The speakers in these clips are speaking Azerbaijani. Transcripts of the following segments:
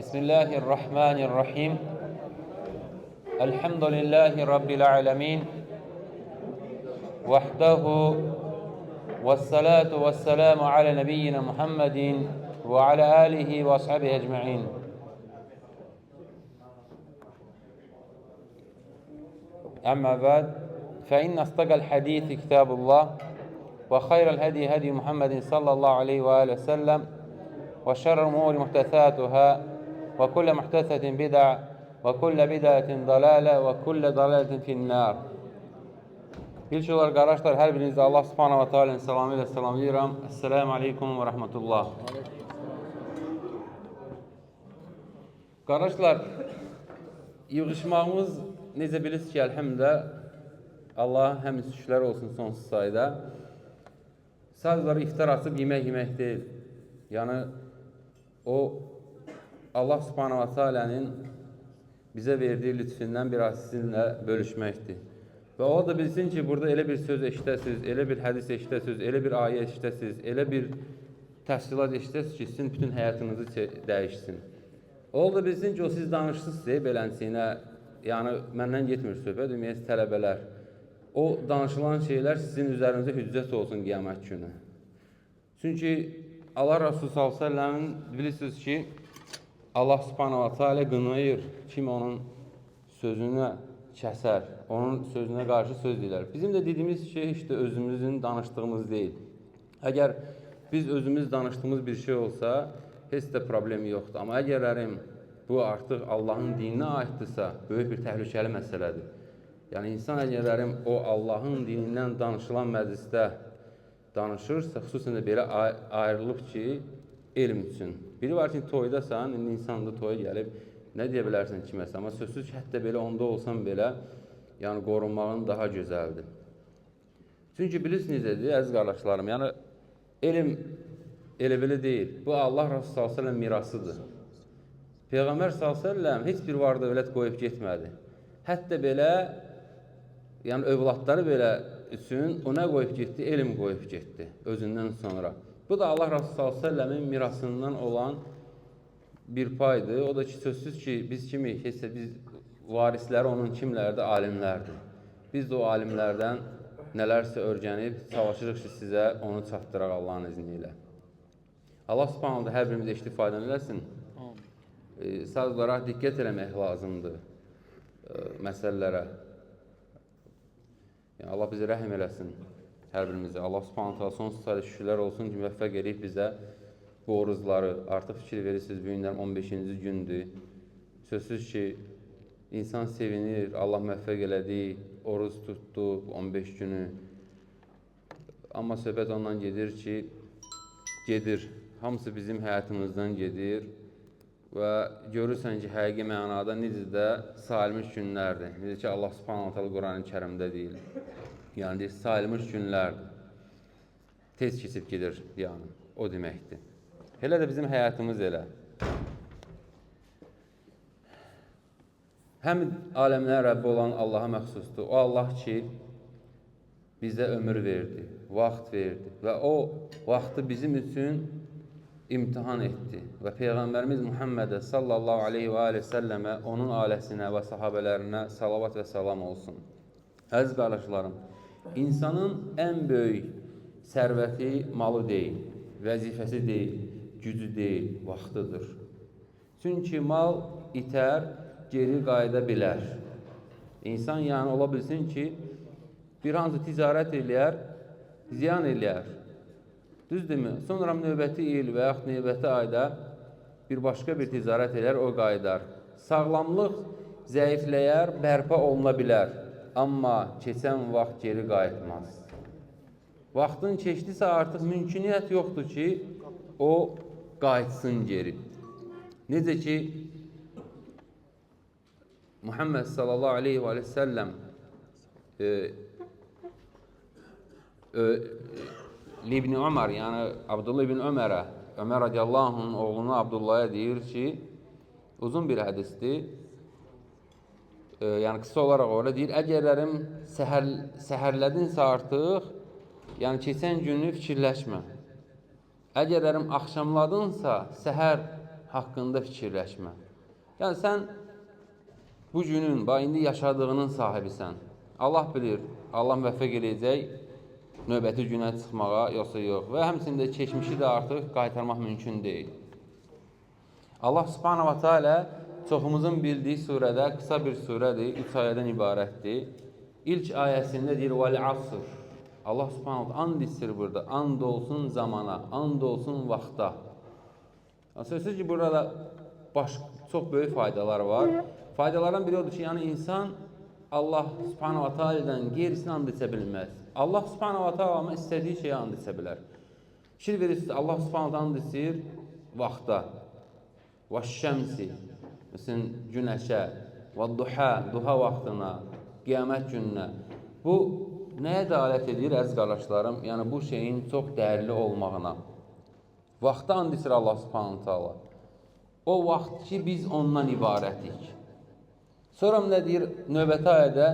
Bismillahirrahmanirrahim. Elhamdülillahi Rabbil alemin. Vahdehu vessalatu vesselamu ala nebiyyina Muhammedin ve ala alihi ve ashabihi ecma'in. Amma ba'd, fe inne astaqal hadithi kitabullah ve hayral hedi hedi Muhammedin sallallahu aleyhi ve aleyhi ve sellem ve şerrel umuri muhtesatuhâ ve kulle muhtesetin bid'a ve kulle bid'atin dalale ve kulle dalaletin finnâr. İlk olaraq qardaşlar, hər birinizi Allah subhanahu wa ta'ala'nın salamı ilə salamlayıram. Esselamu aleykum ve rahmetullah. Qardaşlar, yığışmağımız necə bilirsiniz ki, əlhəmdə Allah həmin şükürlər olsun sonsuz sayda. Sadəcə iftar açıb yemək deyil. Yəni, o Allah subhanahu wa ta'ala'nın bizə verdiyi lütfündən biraz sizinlə bölüşməkdir. Və o da bilsin ki, burada elə bir söz eşitəsiniz, elə bir hədis eşitəsiniz, elə bir ayə eşitəsiniz, elə bir təfsilat eşitəsiniz ki, sizin bütün həyatınızı dəyişsin. O da bilsin ki, o siz danışsınız belənçiyinə, yəni məndən getmir söhbət, ümumiyyət tələbələr. O danışılan şeylər sizin üzərinizə hüccət olsun qiyamət günü. Çünki Allah Rasulü s.ə.v bilirsiniz ki, Allah subhanahu wa ta'ala qınayır kim onun sözünə kəsər, onun sözünə qarşı söz deyilər. Bizim də dediyimiz şey işte özümüzün danışdığımız deyil. Əgər biz özümüz danışdığımız bir şey olsa, heç də problemi yoxdur. Amma əgərlərim bu artıq Allahın dininə aiddirsə, böyük bir təhlükəli məsələdir. Yəni, insan əgərlərim o Allahın dinindən danışılan məclisdə danışırsa, xüsusən də belə ayrılıb ki, elm üçün. Biri var ki, toydasan, indi insan da toya gəlib, nə deyə bilərsən kiməsə, amma sözsüz ki, hətta belə onda olsan belə, yəni qorunmağın daha gözəldir. Çünki bilirsiniz necədir, əziz qardaşlarım, yəni elm elə belə deyil. Bu Allah Rasulü s.ə.v mirasıdır. Peyğəmbər s.ə.v heç bir var dövlət qoyub getmədi. Hətta belə, yəni övladları belə üçün o nə qoyub getdi? Elm qoyub getdi özündən sonra. Bu da Allah Rasulü s.ə.v-in mirasından olan bir paydır. O da ki, sözsüz ki, biz kimik? Heç biz varisləri onun kimlərdir? Alimlərdir. Biz də o alimlərdən nələrsə örgənib, çalışırıq ki, sizə onu çatdıraq Allahın izni ilə. Allah subhanahu da hər birimiz eşitib faydalı eləsin. Sadəcə olaraq diqqət eləmək lazımdır məsələlərə. Yəni, Allah bizi rəhm eləsin hər birimizə. Allah subhanahu da sonsuz sayda şükürlər olsun ki, müvəffəq edib bizə bu orucları. Artıq fikir verirsiniz, bu günlərin 15-ci gündür. Sözsüz ki, insan sevinir, Allah müvəffəq elədi, oruc tutdu 15 günü. Amma söhbət ondan gedir ki, hamısı bizim həyatımızdan gedir və görürsən ki, həqiqi mənada necə də salmış günlərdir. Necə ki, Allah subhanahu ta'ala Quran-ı Kərimdə deyil. Yəni, salmış günlərdir. Tez keçib gedir, yəni, o deməkdir. Elə də bizim həyatımız elə. Həm aləmlər Rəbbi olan Allaha məxsusdur. O Allah ki, bizə ömür verdi, vaxt verdi və o vaxtı bizim üçün imtihan etdi. Və Peyğəmbərimiz Muhammedə sallallahu aleyhi və aleyhi səlləmə, onun ailəsinə və sahabələrinə salavat və salam olsun. Əziz qardaşlarım, insanın ən böyük sərvəti malı deyil, vəzifəsi deyil, gücü deyil, vaxtıdır. Çünki mal itər, geri qayıda bilər. İnsan yəni ola bilsin ki, bir hansı ticarət eləyər, ziyan eləyər. Düzdürmü? Sonra növbəti il və yaxud növbəti ayda bir başqa bir ticarət eləyər, o qayıdar. Sağlamlıq zəifləyər, bərpa oluna bilər. Amma keçən vaxt geri qayıtmaz. Vaxtın keçdisə artıq mümküniyyət yoxdur ki, o qayıtsın geri. Necə ki, Muhammed sallallahu aleyhi və səlləm İbn Ömər, yəni Abdullah ibn Ömərə, Ömər radiyallahu anh'ın oğlunu Abdullah'a deyir ki, uzun bir hədisdir, yəni qısa olaraq orada deyir, əgərlərim səhərlədinsə artıq, yəni keçən günü fikirləşmə. Əgərlərim axşamladınsa, səhər haqqında fikirləşmə. Yəni, sən bu günün, indi yaşadığının sahibisən. Allah bilir, Allah müvəffəq eləyəcək növbəti günə çıxmağa, yoxsa yox. Və həmçində keçmişi də artıq qaytarmaq mümkün deyil. Allah subhanahu wa ta'ala çoxumuzun bildiyi surədə, qısa bir surədir, 3 ayədən ibarətdir. İlk ayəsində deyir, vəl-asr. Allah subhanahu wa ta'ala and içir burada, and olsun zamana, and olsun vaxta. Sözsüz ki, burada çox böyük faydalar var. Faydalardan biri odur ki, yəni insan Allah subhanahu wa ta'ala'dan qeyrisini and içə bilməz. Allah subhanahu wa ta'ala ama istədiyi şeyə and içə bilər. Fikir verirsiniz, Allah subhanahu wa ta'ala and içir vaxta. Və şəmsi, məsələn, günəşə, və duha vaxtına, qiyamət gününə. Bu, nəyə dəalət edir, əziz qardaşlarım? Yəni, bu şeyin çox dəyərli olmağına. Vaxta and içir Allah subhanahu ta'ala. O vaxt ki, biz ondan ibarətik. Sonra nə deyir, növbəti ayədə,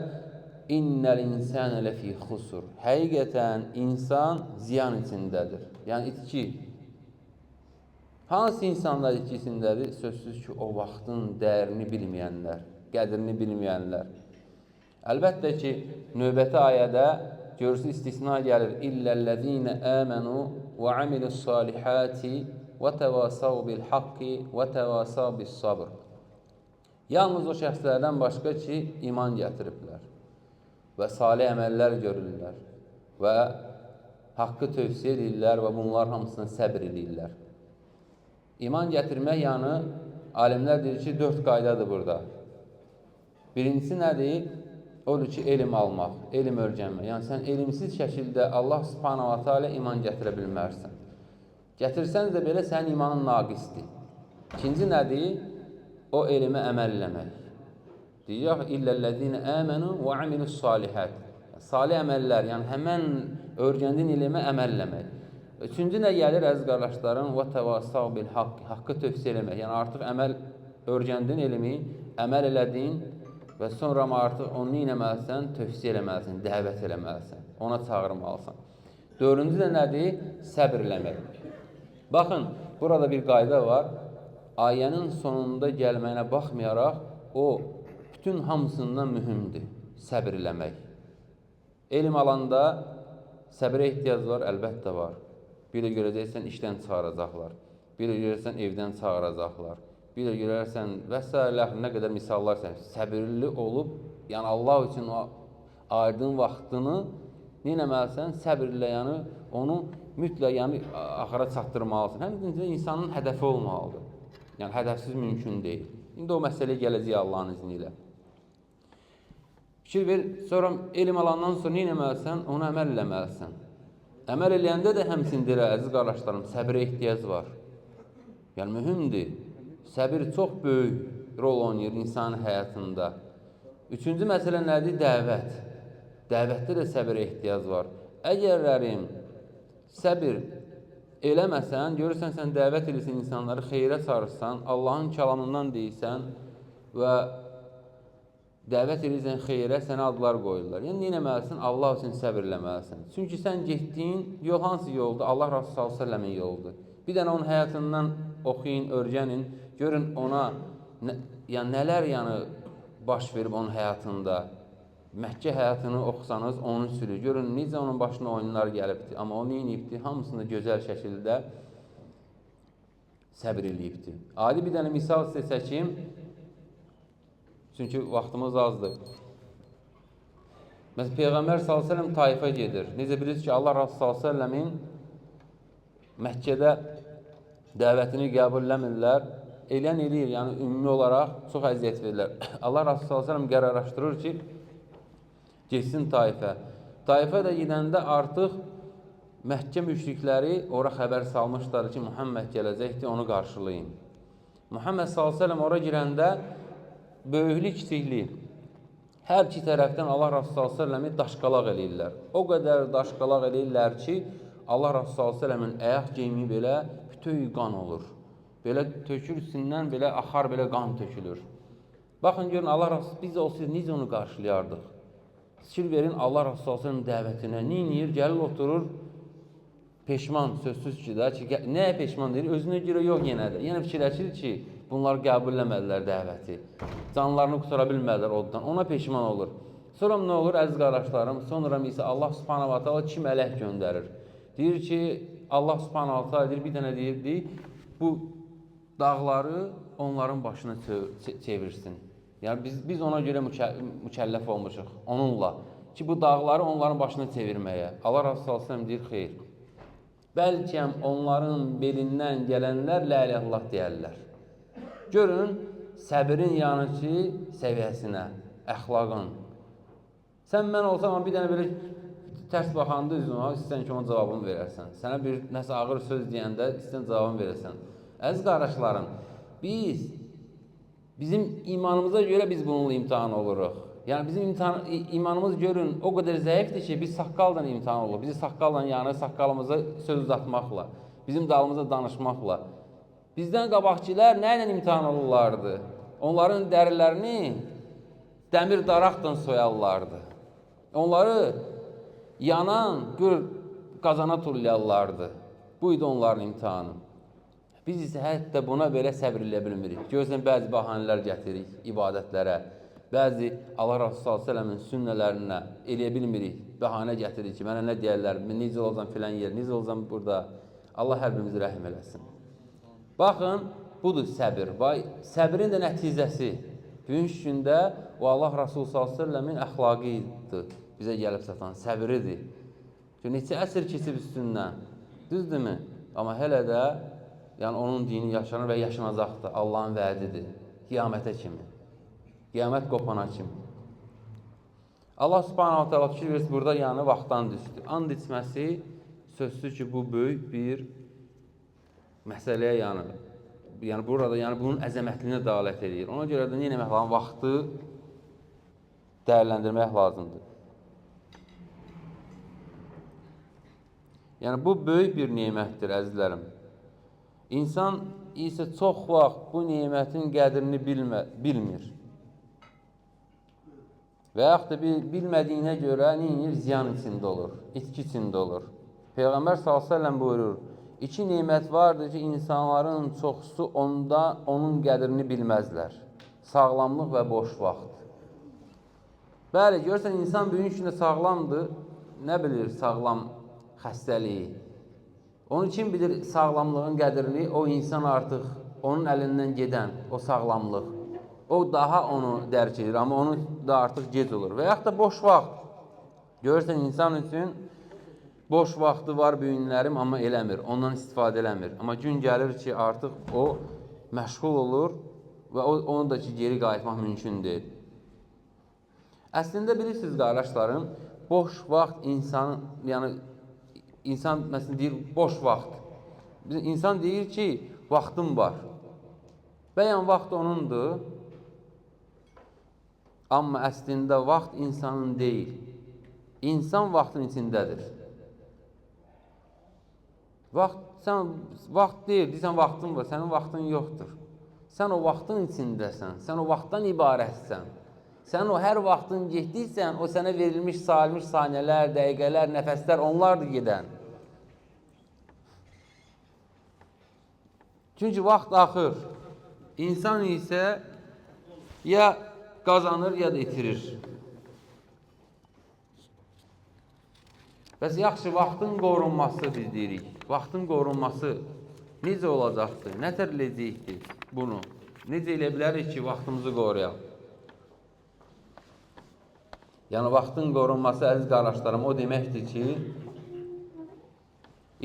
İnnəl insənə ləfī xusur. Həqiqətən, insan ziyan içindədir. Yəni, itki. Hansı insanlar itkisindədir? Sözsüz ki, o vaxtın dəyərini bilməyənlər, qədrini bilməyənlər. Əlbəttə ki, növbəti ayədə görürsünüz, istisna gəlir. İlləl-ləzīnə əmənu və amilus-salihati və təvasav bil-haqqi və təvasav bis-sabr. Yalnız o şəxslərdən başqa ki, iman gətiriblər və salih əməllər görürlər və haqqı tövsiyə edirlər və bunlar hamısına səbr edirlər. İman gətirmək yanı, alimlər deyir ki, 4 qaydadır burada. Birincisi nədir? Odur ki, elm almaq, elm öyrənmək. Yəni, sən elmsiz şəkildə Allah subhanahu wa ta'ala iman gətirə bilmərsən. Gətirsəniz də belə, sənin imanın naqisdir. İkinci nədir? O elmə əməlləmək. Deyək, illəl-ləzīnə əmənu və amilus-salihət. Salih əməllər, yəni həmən öyrəndiyin elmə əməlləmək. Üçüncü nə gəlir, əziz qardaşlarım? Və təvasav bil-haqq, haqqı tövsiyə eləmək. Yəni, artıq əməl, öyrəndiyin elmi, əməl elədin və sonra artıq onu eləməlisən, tövsiyə eləməlisən, dəvət eləməlisən, ona çağırmalısan. Dördüncü də nədir? Səbr eləmək. Baxın, burada bir qayda var. Ayənin sonunda gəlməyinə baxmayaraq, o bütün hamısından mühümdür, səbr eləmək. Elm alanda səbrə ehtiyac var, əlbəttə var. Bir də görəcəksən, işdən çıxaracaqlar. Bir də görəcəksən, evdən çağıracaqlar. Bir də görərsən və s. nə qədər misallar sən, səbirli olub, yəni Allah üçün o ayırdığın vaxtını neynəməlisən? Səbirlə, yəni onu mütləq yəni, axıra çatdırmalısan. Həmçinin insanın hədəfi olmalıdır. Yəni, hədəfsiz mümkün deyil. İndi o məsələyə gələcək Allahın izni ilə. Fikir ver, sonra elm alandan sonra neynəməlisən? Onu əməl eləməlisən. Əməl eləyəndə də həmçinin əziz qardaşlarım, səbirə ehtiyac var. Yəni, mühümdür. Səbir çox böyük rol oynayır insanın həyatında. Üçüncü məsələ nədir? Dəvət. Dəvətdə də səbirə ehtiyac var. Əgərlərim səbir eləməsən, görürsən, sən dəvət edirsən insanları, xeyrə çağırırsan, Allahın kəlamından deyirsən və dəvət edirsən xeyrə, sənə adlar qoyurlar. Yəni, neynəməlisən? Allah üçün səbir eləməlisən. Çünki sən getdiyin yol hansı yoldur? Allah Rasulü s.ə.v-in yoldur. Bir dənə onun həyatından oxuyun, öyrənin, görün ona nələr baş verib onun həyatında. Məkkə həyatını oxusanız, onun sürü. Görün, necə onun başına oyunlar gəlibdir. Amma o neyinibdir? Hamısını gözəl şəkildə səbir eləyibdir. Adi bir dənə misal sizə çəkim. Çünki vaxtımız azdır. Məsələn, Peyğəmbər s.ə.v Taifə gedir. Necə bilirsiniz ki, Allah Rasulü s.ə.v-in Məkkədə dəvətini qəbul eləmirlər. Eləyən eləyir, yəni ümumi olaraq çox əziyyət verirlər. Allah Rasulü s.ə.v qərarlaşdırır ki, geçsin Taifə. Taifə də gedəndə artıq Məkkə müşrikləri ora xəbər salmışlar ki, Muhammed gələcəkdir, onu qarşılayın. Muhammed s.ə.v ora girəndə böyüklük, kiçiklik, hər iki tərəfdən Allah Rasulü s.ə.v-i daşqalaq eləyirlər. O qədər daşqalaq eləyirlər ki, Allah Rasulü s.ə.v-in əyaq geyimi belə bütöv qan olur. Belə tökülsündən, belə axar, belə qan tökülür. Baxın, görün, Allah Rasulü, biz olsaydı, necə onu qarşılayardıq? Fikir verin Allah Rasulü s.ə.v dəvətinə. Neyniyir? Gəlir, oturur, peşman sözsüz ki də, nəyə peşman deyir? Özünə görə yox yenə də. Yəni fikirləşir ki, bunlar qəbul eləmədilər dəvəti. Canlarını qutara bilmədilər oddan. Ona peşman olur. Sonra nə olur əziz qardaşlarım? Sonra isə Allah Subhanahu va Taala iki mələk göndərir. Deyir ki, Allah Subhanahu va Taala deyir, bir dənə deyir, bu dağları onların başına çevirsin. Yəni biz ona görə mükəlləf olmuşuq onunla ki, bu dağları onların başına çevirməyə. Allah Resulü sallallahu deyir, xeyr. Bəlkə onların belindən gələnlər la ilahe illallah deyərlər. Görün, səbirin yanıcı səviyyəsinə, əxlaqın. Sən mən olsam, bir dənə belə tərs baxanda üzrünə, istəyən ki, onun cavabını verərsən. Sənə bir nəsə ağır söz deyəndə istəyən cavabını verərsən. Əziz qardaşlarım, bizim imanımıza görə biz bununla imtihan oluruq. Yəni bizim imanımız görün o qədər zəifdir ki, biz saqqalla imtihan oluruq. Bizi saqqalla saqqalımıza söz uzatmaqla, bizim dalımıza danışmaqla. Bizdən qabaqçilər nə ilə imtihan olurlardı? Onların dərilərini dəmir daraqdan soyarlardı. Onları yanan qazana tullayarlardı. Buydu onların imtihanı. Biz isə hətta buna belə səbr elə bilmirik. Görürsən, bəzi bahanələr gətiririk ibadətlərə. Bəzi Allah Rasulü s.ə.v-in sünnələrinə eləyə bilmirik. Bəhanə gətiririk ki, mənə nə deyərlər, necə olacam filan yer, necə olacam burada. Allah hər birimizi rəhm eləsin. Baxın, budur səbir. Səbrin də nəticəsi. Bugünkü gündə o Allah Rasulü s.ə.v-in əxlaqı idi. Bizə gəlib satan səbiridir. Neçə əsr keçib üstündən. Düzdürmü? Amma hələ də yəni onun dini yaşanır və yaşanacaqdır. Allahın vədidir. Qiyamətə kimi. Qiyamət qopana kimi. Allah subhanahu ta'ala fikir versin, burada yəni vaxtdan düşdü. And içməsi sözsüz ki, bu böyük bir məsələyə yəni burada bunun əzəmətliyinə dəlalət edir. Ona görə də nə etmək lazım? Vaxtı dəyərləndirmək lazımdır. Yəni bu böyük bir nemətdir, əzizlərim. İnsan isə çox vaxt bu nemətin qədrini bilmir. Və yaxud da bilmədiyinə görə ziyan içində olur, itki içində olur. Peyğəmbər s.ə.v buyurur, iki nemət vardır ki, insanların çoxusu onun qədrini bilməzlər. Sağlamlıq və boş vaxt. Bəli, görürsən, insan bugünkü gündə sağlamdır, nə bilir sağlam xəstəliyi. Onun için bilir sağlamlığın qədrini, o insan artıq onun əlindən gedən o sağlamlıq. O daha onu dərk edir, amma onu da artıq gec olur. Və yaxud da boş vaxt. Görürsən, insan üçün boş vaxtı var bu günlərim, amma eləmir, ondan istifadə eləmir. Amma gün gəlir ki, artıq o məşğul olur və onu da ki, geri qayıtmaq mümkün deyil. Əslində bilirsiniz, qardaşlarım, boş vaxt İnsan məsələn deyir, boş vaxt. İnsan deyir ki, vaxtım var. Bəyən vaxt onundur. Amma əslində vaxt insanın deyil. İnsan vaxtın içindədir. Vaxt deyil, deyirsən vaxtın var, sənin vaxtın yoxdur. Sən o vaxtın içindəsən, sən o vaxtdan ibarətsən. Sən o hər vaxtın getdiysən, o sənə verilmiş, salmış saniyələr, dəqiqələr, nəfəslər, onlardır gedən. Çünki vaxt axır. İnsan isə ya qazanır, ya da itirir. Bəs yaxşı, vaxtın qorunması biz deyirik. Vaxtın qorunması necə olacaqdır? Nə tər eləyəcəkdir bunu? Necə elə bilərik ki, vaxtımızı qoruyaq? Yəni, vaxtın qorunması, əziz qardaşlarım, o deməkdir ki,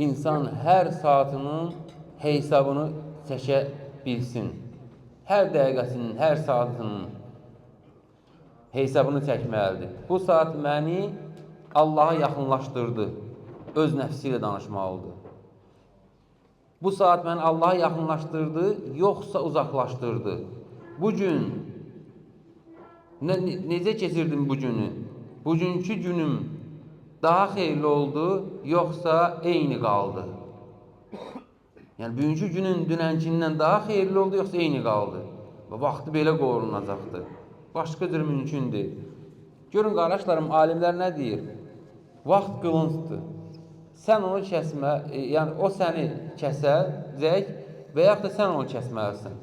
insan hər saatının hesabını çəkə bilsin. Hər dəqiqəsinin, hər saatının hesabını çəkməlidir. Bu saat məni Allaha yaxınlaşdırdı, öz nəfsi ilə danışmalıdır. Bu saat məni Allaha yaxınlaşdırdı, yoxsa uzaqlaşdırdı. Bugün necə keçirdim bu günü? Bugünkü günüm daha xeyirli oldu, yoxsa eyni qaldı? Yəni, bugünkü günün dünənkindən daha xeyirli oldu, yoxsa eyni qaldı? Və vaxtı belə qorunacaqdır. Başqa cür mümkün deyil. Görün, qardaşlarım, alimlər nə deyir? Vaxt qılıncdır. sən onu kəsmə, yəni o səni kəsəcək və yaxud da sən onu kəsməlisən.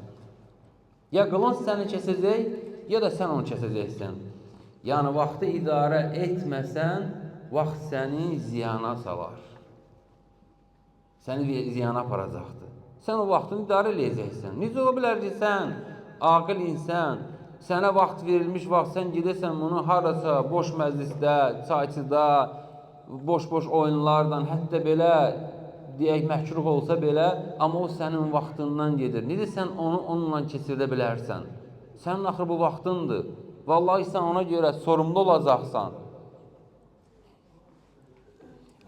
Ya qılınc səni kəsəcək, ya da sən onu kəsəcəksən. Yəni, vaxtı idarə etməsən, vaxt səni ziyana salar. Səni ziyana aparacaqdır. Sən o vaxtını idarə edəcəksən. Necə ola bilər ki, sən aqil insan, sənə vaxt verilmiş vaxt, sən gedəsən bunu harasa, boş məclisdə, çayçıda, boş-boş oyunlardan, hətta belə, deyək, məhkruh olsa belə, amma o sənin vaxtından gedir. Necə sən onu onunla keçirdə bilərsən? Sənin axı bu vaxtındır. Vallahi sən ona görə sorumlu olacaqsan.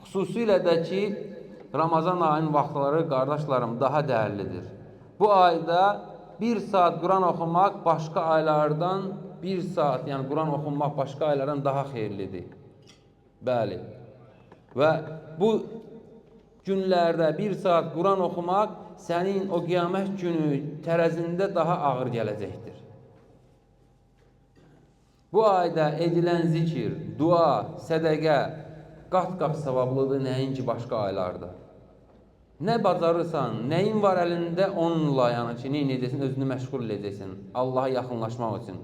Xüsusilə də ki, Ramazan ayının vaxtları, qardaşlarım, daha dəyərlidir. Bu ayda 1 saat Quran oxumaq başqa aylardan 1 saat, yəni Quran oxumaq başqa aylardan daha xeyirlidir. Bəli. Və bu günlərdə 1 saat Quran oxumaq sənin o qiyamət günü tərəzində daha ağır gələcəkdir. Bu ayda edilən zikir, dua, sədəqə qat-qat savablıdır nəinki başqa aylarda. Nə bacarırsan, nəyin var əlində onunla, yəni ki, nə edəcəksin, özünü məşğul edəcəksin Allaha yaxınlaşmaq üçün.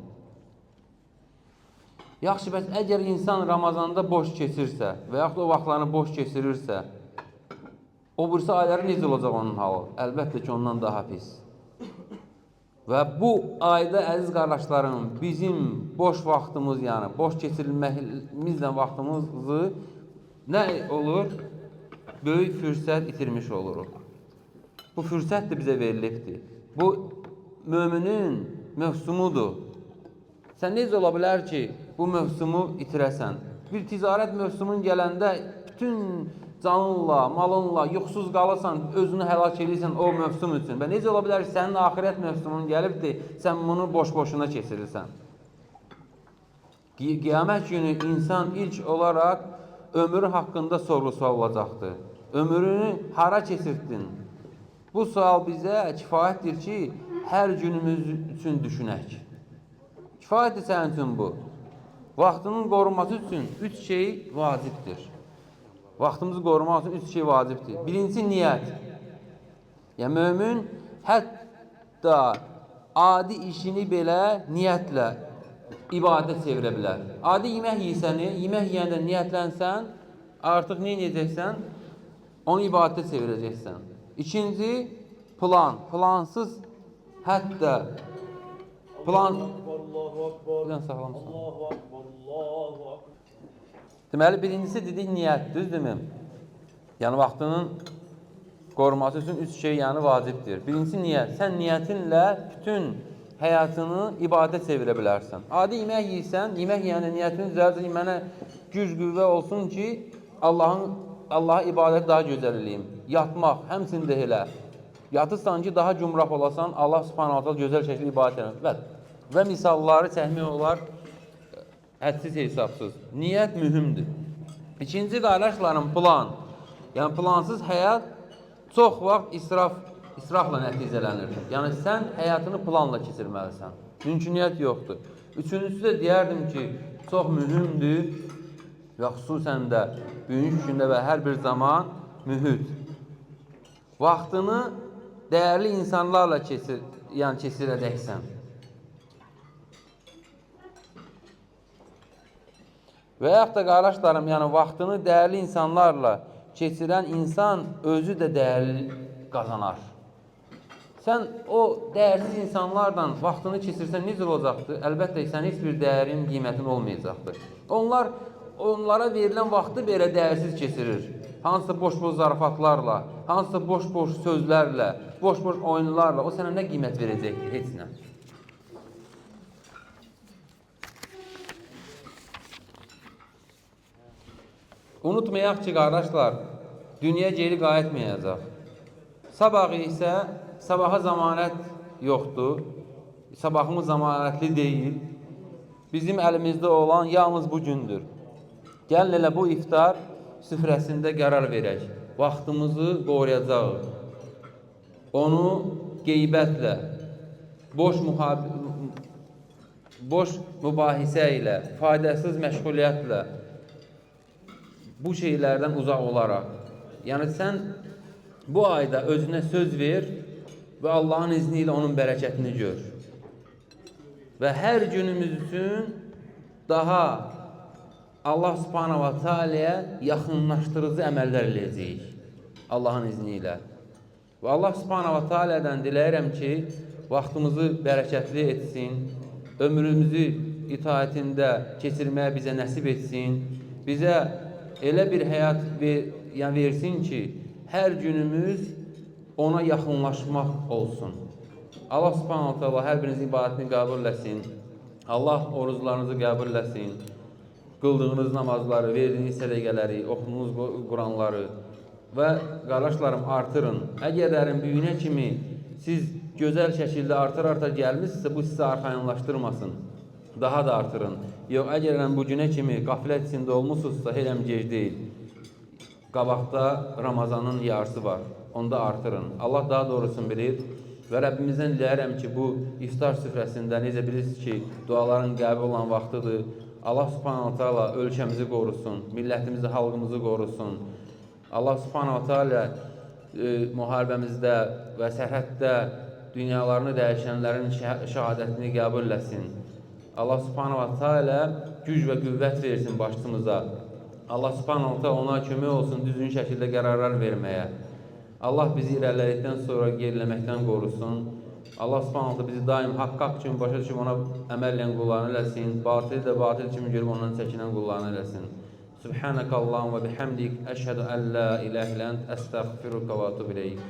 Yaxşı, bəs əgər insan Ramazanda boş keçirsə və yaxud o vaxtlarını boş keçirirsə, o birisi ayları necə olacaq onun halı? Əlbəttə ki, ondan daha pis. Və bu ayda, əziz qardaşlarım, bizim boş vaxtımız, yəni boş keçirilməkimizlə vaxtımızı nə olur? Böyük fürsət itirmiş oluruq. Bu fürsət də bizə verilibdir. Bu, müminin mövsumudur. Sən necə ola bilər ki, bu mövsumu itirəsən? Bir ticarət mövsumun gələndə bütün canınla, malınla, yuxusuz qalırsan, özünü həlak edirsən o mövsum üçün. Və necə ola bilər ki, sənin axirət mövsumun gəlibdir, sən bunu boş-boşuna keçirirsən? Qiyamət günü insan ilk olaraq ömrü haqqında sorğu-sual olacaqdır. Ömrünü hara keçirdin? Bu sual bizə kifayətdir ki, hər günümüz üçün düşünək. Kifayətdir sənin üçün bu. Vaxtının qorunması üçün 3 şey vacibdir. Vaxtımızı qorumaq üçün 3 şey vacibdir. Birincisi, niyyət. Yəni, mömin hətta adi işini belə niyyətlə ibadət çevirə bilər. Adi yemək yiysən, yemək yiyəndə niyyətlənsən, artıq nə edəcəksən? Onu ibadətə çevirəcəksən. İkinci, plan. Plansız hətta plan... Bilən sağlamsan. Deməli, birincisi dedik niyyət, düzdürmü? Yəni, vaxtının qoruması üçün 3 şey yəni vacibdir. Birincisi niyyət. Sən niyyətinlə bütün həyatını ibadət çevirə bilərsən. Adi yemək yiysən, yemək yiyəndə niyyətini düzəldir, mənə güc qüvvə olsun ki, Allaha ibadət daha gözəl eləyim. Yatmaq, həmçində elə. Yatırsan ki, daha cümrah olasan, Allah subhanahu wa ta'ala gözəl şəkildə ibadət edir. Və misalları çəkmək olar hədsiz hesabsız. Niyyət mühümdür. İkinci qardaşlarım, plan. Yəni, plansız həyat çox vaxt israfla nəticələnir. Yəni, sən həyatını planla keçirməlisən. Mümküniyyət yoxdur. Üçüncüsü də deyərdim ki, çox mühümdür və xüsusən də bugünkü gündə və hər bir zaman mühüt. Vaxtını dəyərli insanlarla keçirəcəksən. Və yaxud da qardaşlarım, yəni vaxtını dəyərli insanlarla keçirən insan özü də dəyərli qazanar. Sən o dəyərsiz insanlardan vaxtını keçirsən necə olacaqdır? Əlbəttə, sən heç bir dəyərin, qiymətin olmayacaqdır. Onlara verilən vaxtı belə dəyərsiz keçirir. Hansısa boş-boş zarafatlarla, hansısa boş-boş sözlərlə, boş-boş oyunlarla o sənə nə qiymət verəcəkdir? Heç nə. Unutmayaq ki, qardaşlar, dünya geri qayıtmayacaq. Sabahı isə sabaha zamanət yoxdur. Sabahımız zamanətli deyil. Bizim əlimizdə olan yalnız bu gündür. Gəlin elə bu iftar süfrəsində qərar verək. Vaxtımızı qoruyacaq. Onu qeybətlə, boş mübahisə ilə, faydasız məşğuliyyətlə, bu şeylərdən uzaq olaraq Yəni sən bu ayda özünə söz ver və Allahın izni ilə onun bərəkətini gör. Və hər günümüz üçün daha Allah subhanahu wa ta'ala'ya yaxınlaşdırıcı əməllər eləyəcəyik. Allahın izni ilə. Və Allah subhanahu wa ta'ala'dan diləyirəm ki, vaxtımızı bərəkətli etsin, ömrümüzü itaətində keçirməyə bizə nəsib etsin, bizə elə bir həyat versin ki, hər günümüz ona yaxınlaşmaq olsun. Allah subhanahu wa ta'ala hər birinizin ibadətini qəbul etsin. Allah oruclarınızı qəbul etsin. Qıldığınız namazları, verdiyiniz sədəqələri, oxuduğunuz Quranları və qardaşlarım artırın. Əgərlərin büyüyünə kimi siz gözəl şəkildə artır-arta gəlmişsə, bu sizi arxayınlaşdırmasın. Daha da artırın. Yox, əgərlərin bu günə kimi qafilət içində olmuşsunuzsa, heləm gec deyil. Qabaqda Ramazanın yarısı var. Onda artırın. Allah daha doğrusunu bilir. Və Rəbbimizdən diləyirəm ki, bu iftar süfrəsində necə bilirsiniz ki, duaların qəbul olan vaxtıdır. Allah subhanahu wa ta'ala ölkəmizi qorusun, millətimizi, xalqımızı qorusun. Allah subhanahu wa ta'ala müharibəmizdə və sərhəddə dünyalarını dəyişənlərin şəhadətini qəbul etsin. Allah subhanahu wa ta'ala güc və qüvvət versin başımıza. Allah subhanahu wa ta'ala ona kömək olsun düzgün şəkildə qərarlar verməyə. Allah bizi irəlilədikdən sonra geriləməkdən qorusun. Allah subhanahu da bizi daim haqq kimi başa düşüb ona əməllə qullarını eləsin. Batili də batil kimi görüb ondan çəkinən qullarını eləsin. Subhanakallahumma bihamdik. Əşhədu ən la ilahe illə ənt. Əstəğfiruka və etûbu ileyk.